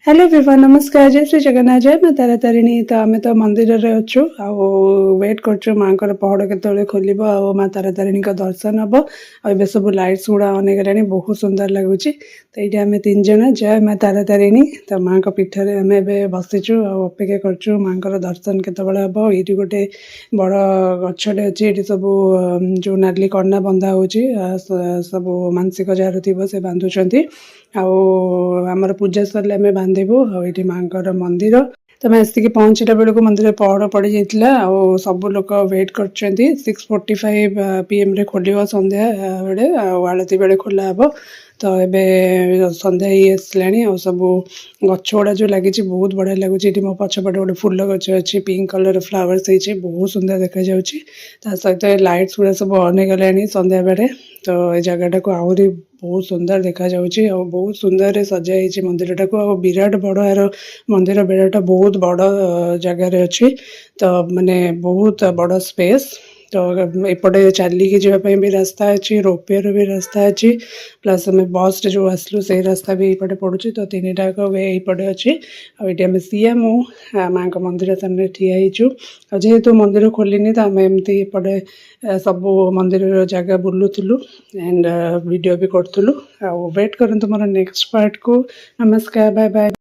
Hello everyone नमस्कार जय श्री जगन्नाथ जय मां तारा तारिणी तो आम तो मंदिर रे अच्छु आ वेट करछु मांकर पहड़ केतले खोलिबो आ मां तारा तारिणी का दर्शन हबो आ बे सब लाइट्स गुडा अने गलानी बहुत सुंदर लागुची तो ये आम तीन जन जय मां तारा तारिणी तो मां का पीठ रे आम एबे बसिचु आ अपेक्षा करछु मांकर दर्शन केतबेले हबो एठी गोटे बड़ गछटे अछि एठी सब जो नाली कन्ना बंधा होची सब मानसिक जार थिबो से बांधुचंती आमर पूजा सरले आम बांधबू आठी मांकर मंदिर तो मैं आसिक पहुँचला बेलू मंदिर पहड़ पड़ जाता सब लोग वेट कर 6:45 PM रे खोल संध्या बेले आलती बेले खोला हे तो ये संध्या ही आसला सब गछ गुड़ा जो लगी बहुत बढ़िया लगुच मो पछपटे गोटे फुल गछ अच्छी पिंक कलर फ्लावर्स होती बहुत सुंदर देखा सहित लाइट्स गुड़ा सब अने गलानी संध्या बेले तो ये जगह को आहरी बहुत सुंदर देखा बहुत सुंदर सजाई मंदिर टाक विराट बड़ यार मंदिर बेड़ाटा बहुत बड़ जगार अच्छी तो माने बहुत बड़ स्पेस तो एपटे चलिकी जावाई भी रास्ता अच्छी रोपवे भी रास्ता अच्छी प्लस आम बस जो आसलु से रास्ता भी ये पड़ुची तो तीन टाक वे यपटे अच्छी आम सीए मु माँ मंदिर सामने ठियाईचु जेहेतु मंदिर खोलनी तो आम एमती एपटे सब मंदिर जगह बुलूलु एंड वीडियो भी करूँ वेट करूँ मोर नेक्स्ट पार्ट को नमस्कार बाय बाय।